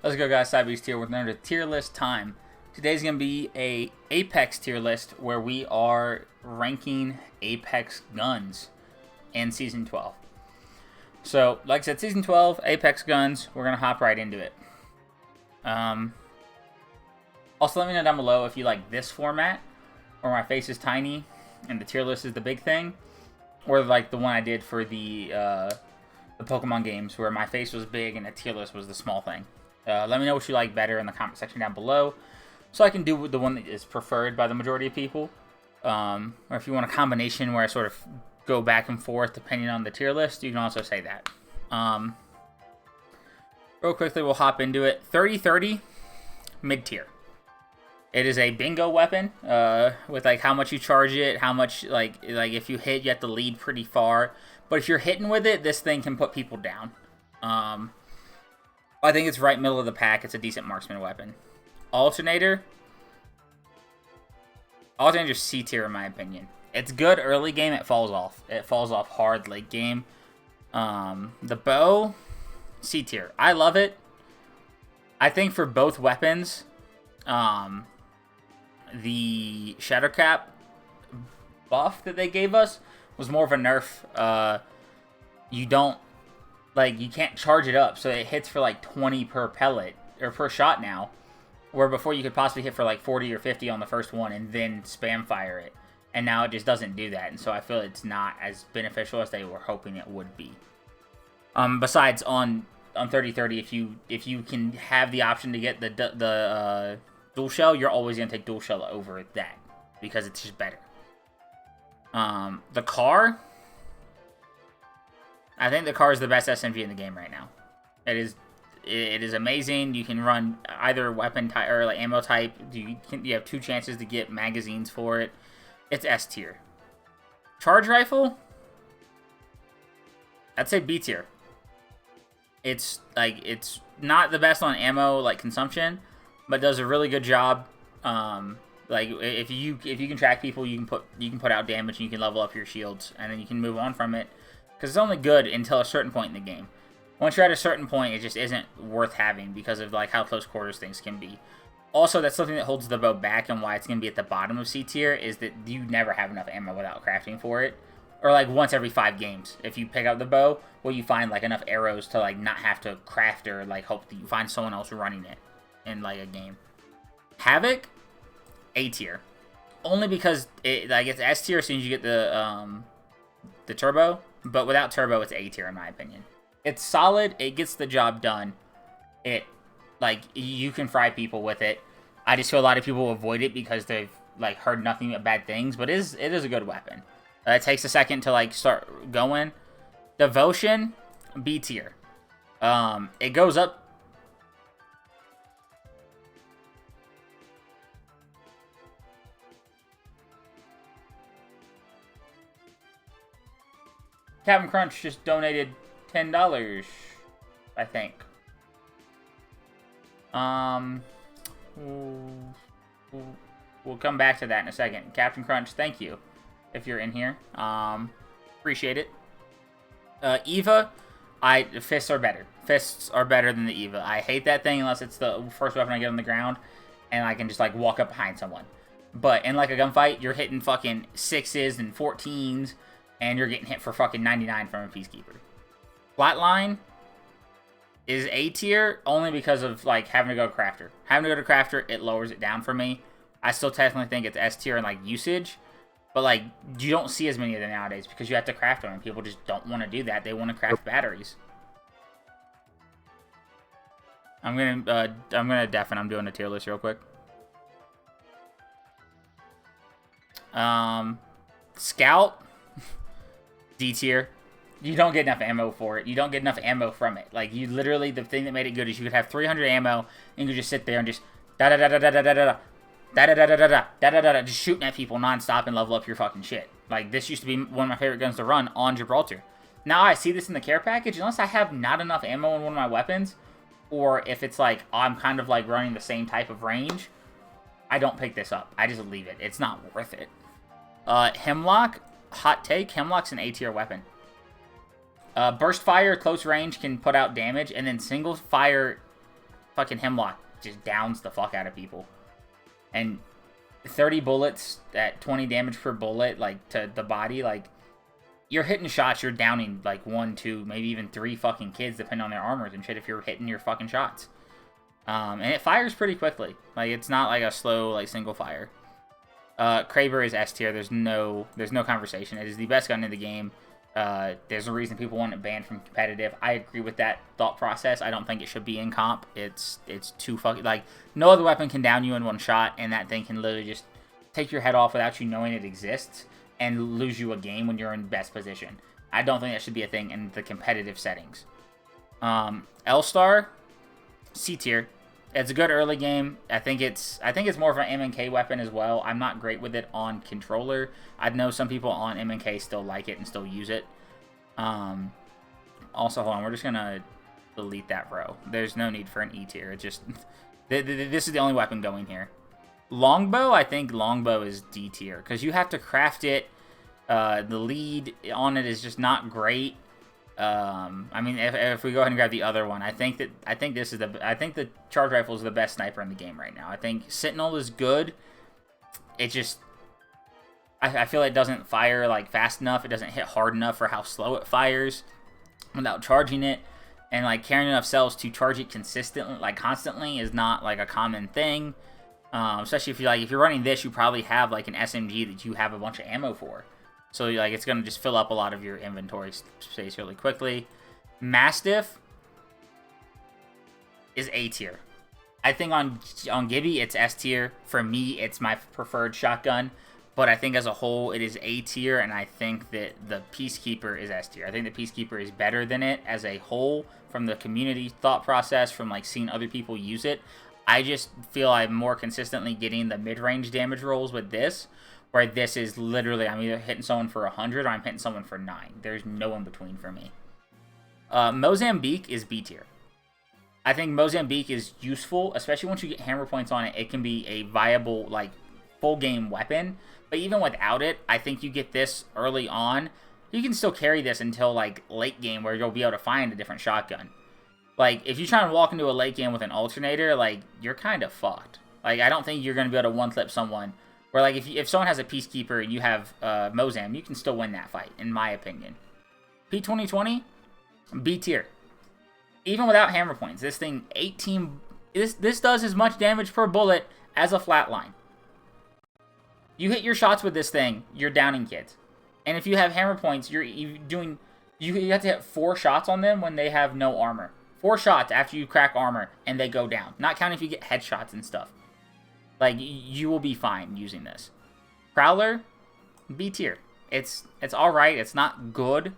Let's go, guys. Cybeast here with another tier list time. Today's going to be a Apex tier list where we are ranking Apex guns in Season 12. So, like I said, Season 12, Apex guns, we're going to hop right into it. Also, let me know down below if you like this format, or my face is tiny and the tier list is the big thing, or like the one I did for the Pokemon games where my face was big and the tier list was the small thing. Let me know what you like better in the comment section down below, so I can do the one that is preferred by the majority of people. Or if you want a combination where I sort of go back and forth depending on the tier list, you can also say that. Real quickly, we'll hop into it. 30-30, mid-tier. It is a bingo weapon with like how much you charge it, how much like if you hit, you have to lead pretty far. But if you're hitting with it, this thing can put people down. I think it's right middle of the pack. It's a decent marksman weapon. Alternator's C tier in my opinion. It's good early game. It falls off. It falls off hard late game. The bow, C tier. I love it. I think for both weapons, the Shadow Cap buff that they gave us was more of a nerf. You can't charge it up, so it hits for like 20 per pellet, or per shot now, where before you could possibly hit for like 40 or 50 on the first one and then spam fire it. And now it just doesn't do that, and so I feel it's not as beneficial as they were hoping it would be. Besides, on 30-30, if you can have the option to get the dual shell, you're always going to take dual shell over that, because it's just better. The car, I think the car is the best SMG in the game right now. It is amazing. You can run either weapon type or like ammo type. You have 2 chances to get magazines for it. It's S tier. Charge rifle, I'd say B tier. It's not the best on ammo like consumption, but does a really good job. Like if you can track people, you can put out damage, and you can level up your shields, and then you can move on from it, because it's only good until a certain point in the game. Once you're at a certain point, it just isn't worth having because of like how close quarters things can be. Also, that's something that holds the bow back, and why it's going to be at the bottom of C tier is that you never have enough ammo without crafting for it. Or like once every 5 games, if you pick up the bow, will you find like enough arrows to like not have to craft, or like hope that you find someone else running it in like a game. Havoc, A tier, only because it's S tier as soon as you get the turbo, but without turbo, it's A tier in my opinion. It's solid. It gets the job done. You can fry people with it. I just feel a lot of people avoid it because they've like heard nothing but bad things, but it is a good weapon. It takes a second to like start going. Devotion, B tier. It goes up. Captain Crunch just donated $10, I think. We'll come back to that in a second. Captain Crunch, thank you if you're in here. Appreciate it. Eva, fists are better. Fists are better than the Eva. I hate that thing unless it's the first weapon I get on the ground and I can just like walk up behind someone. But in like a gunfight, you're hitting fucking 6s and 14s, and you're getting hit for fucking 99 from a Peacekeeper. Flatline is A tier only because of like having to go to Crafter. Having to go to Crafter, it lowers it down for me. I still technically think it's S tier in like usage, but like you don't see as many of them nowadays because you have to craft them, and people just don't want to do that. They want to craft batteries. I'm gonna deafen. I'm doing a tier list real quick. Scout, D tier. You don't get enough ammo for it. You don't get enough ammo from it. Like, you literally, the thing that made it good is you could have 300 ammo, and you could just sit there and just da-da-da-da-da-da-da-da, da-da-da-da-da-da-da-da-da, just shooting at people nonstop and level up your fucking shit. Like, this used to be one of my favorite guns to run on Gibraltar. Now I see this in the care package, unless I have not enough ammo in one of my weapons, or if it's like, I'm kind of like running the same type of range, I don't pick this up. I just leave it. It's not worth it. Hemlock, hot take, Hemlock's an A tier weapon. Burst fire, close range, can put out damage, and then single fire fucking Hemlock just downs the fuck out of people. And 30 bullets at 20 damage per bullet, like, to the body, like, you're hitting shots, you're downing, like, 1, 2, maybe even 3 fucking kids, depending on their armors and shit, if you're hitting your fucking shots. And it fires pretty quickly. Like, it's not like a slow, like, single fire. Kraber is S tier. There's no conversation. It is the best gun in the game. There's a reason people want it banned from competitive. I agree with that thought process. I don't think it should be in comp. It's too fucking, like, no other weapon can down you in one shot, and that thing can literally just take your head off without you knowing it exists and lose you a game when you're in best position. I don't think that should be a thing in the competitive settings. L-Star, C tier. It's a good early game. I think it's more of an M&K weapon as well. I'm not great with it on controller. I know some people on M&K still like it and still use it. Also, hold on. We're just going to delete that row. There's no need for an E tier. It just... this is the only weapon going here. Longbow, I think Longbow is D tier. Because you have to craft it. The lead on it is just not great. I mean, if we go ahead and grab the other one, I think the charge rifle is the best sniper in the game right now. I think Sentinel is good. It just, I feel it doesn't fire like fast enough. It doesn't hit hard enough for how slow it fires without charging it, and like carrying enough cells to charge it consistently, like constantly, is not like a common thing. Especially if you're running this, you probably have like an SMG that you have a bunch of ammo for. So, like, it's going to just fill up a lot of your inventory space really quickly. Mastiff is A tier. I think on Gibby, it's S tier. For me, it's my preferred shotgun. But I think as a whole, it is A tier, and I think that the Peacekeeper is S tier. I think the Peacekeeper is better than it as a whole from the community thought process, from, like, seeing other people use it. I just feel I'm more consistently getting the mid-range damage rolls with this, where this is literally, I'm either hitting someone for 100 or I'm hitting someone for 9. There's no in between for me. Mozambique is B tier. I think Mozambique is useful, especially once you get hammer points on it. It can be a viable, like, full game weapon. But even without it, I think you get this early on. You can still carry this until, like, late game, where you'll be able to find a different shotgun. Like, if you try and walk into a late game with an alternator, like, you're kind of fucked. Like, I don't think you're going to be able to one-clip someone. Where, like, if someone has a Peacekeeper and you have Mozam, you can still win that fight, in my opinion. P2020, B tier. Even without hammer points, this thing, 18... This does as much damage per bullet as a flatline. You hit your shots with this thing, you're downing kids. And if you have hammer points, you have to hit 4 shots on them when they have no armor. 4 shots after you crack armor, and they go down. Not counting if you get headshots and stuff. Like, you will be fine using this. Prowler, B tier. It's alright. It's not good.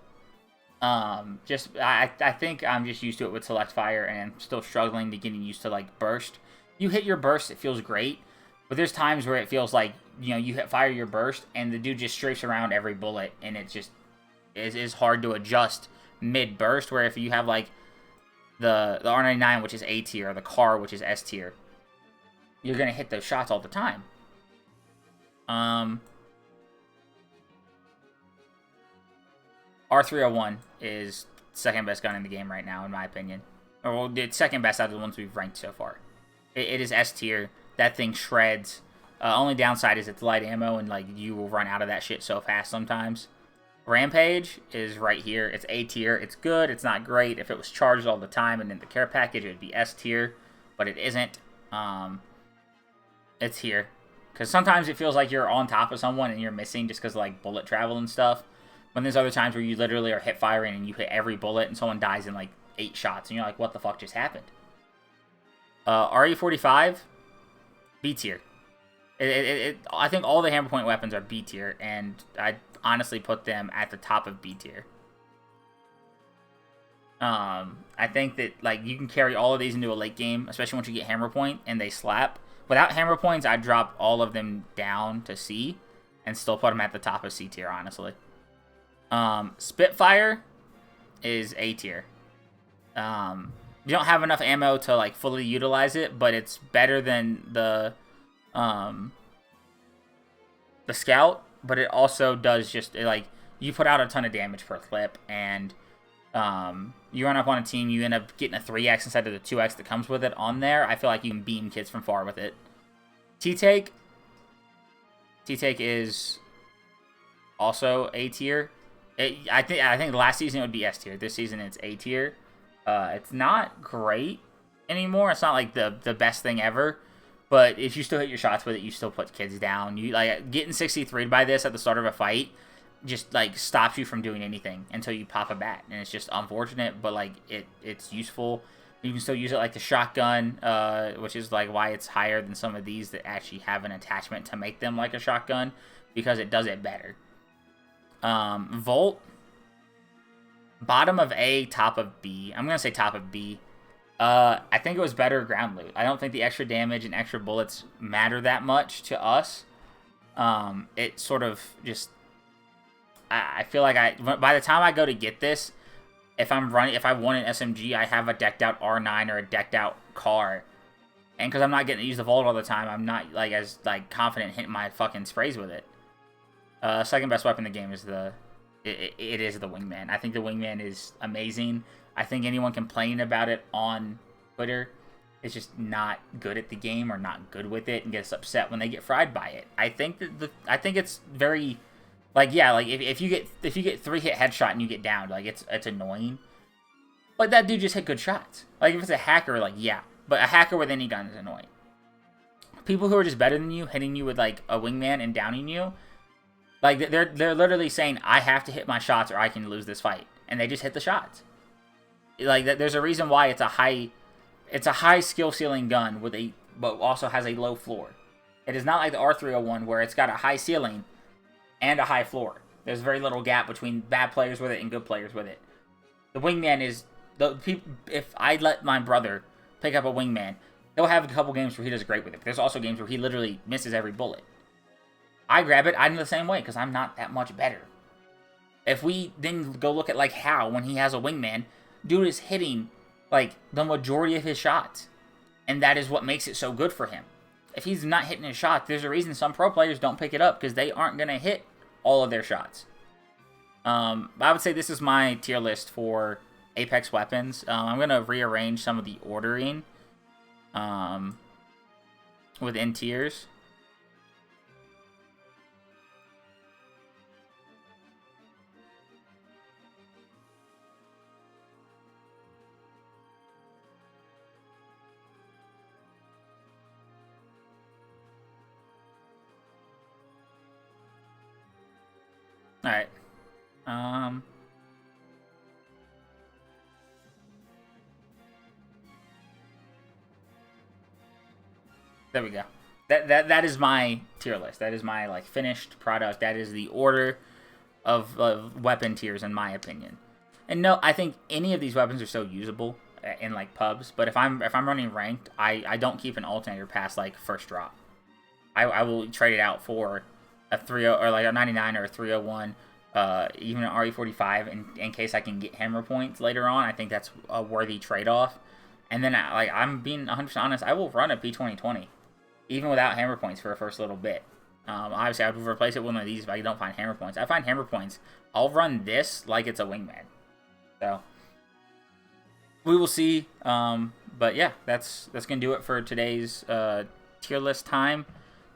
I think I'm just used to it with select fire, and I'm still struggling to getting used to, like, burst. You hit your burst, it feels great. But there's times where it feels like, you know, you fire your burst, and the dude just strafes around every bullet, and it just is hard to adjust mid-burst, where if you have, like, the R99, which is A tier, or the car, which is S tier, you're going to hit those shots all the time. R301 is second best gun in the game right now, in my opinion. Or, well, it's second best out of the ones we've ranked so far. It is S tier. That thing shreds. Only downside is it's light ammo, and, like, you will run out of that shit so fast sometimes. Rampage is right here. It's A tier. It's good. It's not great. If it was charged all the time and in the care package, it would be S tier. But it isn't. It's here. Because sometimes it feels like you're on top of someone and you're missing just because of, like, bullet travel and stuff. When there's other times where you literally are hit firing and you hit every bullet and someone dies in, like, 8 shots. And you're like, what the fuck just happened? RE45, B tier. I think all the hammer point weapons are B tier, and I honestly put them at the top of B tier. I think that, like, you can carry all of these into a late game, especially once you get hammer point and they slap. Without hammer points, I'd drop all of them down to C and still put them at the top of C tier, honestly. Spitfire is A tier. You don't have enough ammo to, like, fully utilize it, but it's better than the Scout, but it also does just, like, you put out a ton of damage per clip, and You run up on a team, you end up getting a 3x instead of the 2x that comes with it on there. I feel like you can beam kids from far with it. T-Take is also A tier. I think last season it would be S tier. This season it's A tier. It's not great anymore. It's not like the best thing ever. But if you still hit your shots with it, you still put kids down. You like getting 63'd by this at the start of a fight just like stops you from doing anything until you pop a bat, and it's just unfortunate. But like it's useful. You can still use it like the shotgun, which is like why it's higher than some of these that actually have an attachment to make them like a shotgun, because it does it better. Volt, bottom of A, top of B. I'm gonna say top of B. I think it was better ground loot. I don't think the extra damage and extra bullets matter that much to us. It sort of just, I feel like by the time I go to get this, if I want an SMG, I have a decked out R9 or a decked out car. And because I'm not getting to use the Volt all the time, I'm not like as like confident hitting my fucking sprays with it. Second best weapon in the game is it is the Wingman. I think the Wingman is amazing. I think anyone complaining about it on Twitter is just not good at the game or not good with it and gets upset when they get fried by it. I think that I think it's very like, yeah, like if you get 3-hit headshot and you get downed, like it's annoying. But that dude just hit good shots. Like if it's a hacker, like yeah, but a hacker with any gun is annoying. People who are just better than you hitting you with like a Wingman and downing you, like they're literally saying I have to hit my shots or I can lose this fight, and they just hit the shots. Like there's a reason why it's a high skill ceiling gun but also has a low floor. It is not like the R301 where it's got a high ceiling and a high floor. There's very little gap between bad players with it and good players with it. The Wingman is if I let my brother pick up a Wingman, he'll have a couple games where he does great with it. But there's also games where he literally misses every bullet. I grab it, I'm the same way because I'm not that much better. If we then go look at like how when he has a Wingman, dude is hitting like the majority of his shots, and that is what makes it so good for him. If he's not hitting his shots, there's a reason some pro players don't pick it up, because they aren't going to hit all of their shots. I would say this is my tier list for Apex weapons. I'm going to rearrange some of the ordering within tiers. Alright. There we go. That is my tier list. That is my like finished product. That is the order of weapon tiers in my opinion. And no, I think any of these weapons are so usable in like pubs, but if I'm running ranked, I don't keep an alternator past like first drop. I will trade it out for a 30 or like a 99 or a 301, even an RE45 in case I can get hammer points later on. I think that's a worthy trade-off. And then I'm being 100% honest, I will run a P2020 even without hammer points for a first little bit. Obviously I would replace it with one of these if I don't find hammer points. I find hammer points, I'll run this like it's a Wingman. So we will see. But yeah, that's gonna do it for today's tier list time.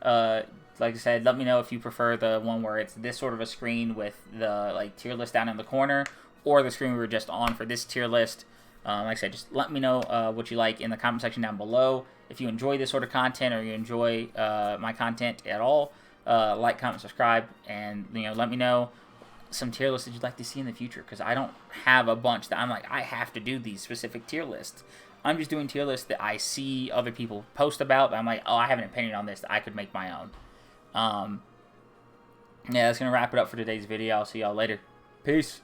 Like I said, let me know if you prefer the one where it's this sort of a screen with the like tier list down in the corner, or the screen we were just on for this tier list. Like I said, just let me know what you like in the comment section down below. If you enjoy this sort of content, or you enjoy my content at all, like, comment, subscribe, and let me know some tier lists that you'd like to see in the future, because I don't have a bunch that I'm like, I have to do these specific tier lists. I'm just doing tier lists that I see other people post about, but I'm like, oh, I have an opinion on this that I could make my own. Yeah, that's going to wrap it up for today's video. I'll see y'all later. Peace.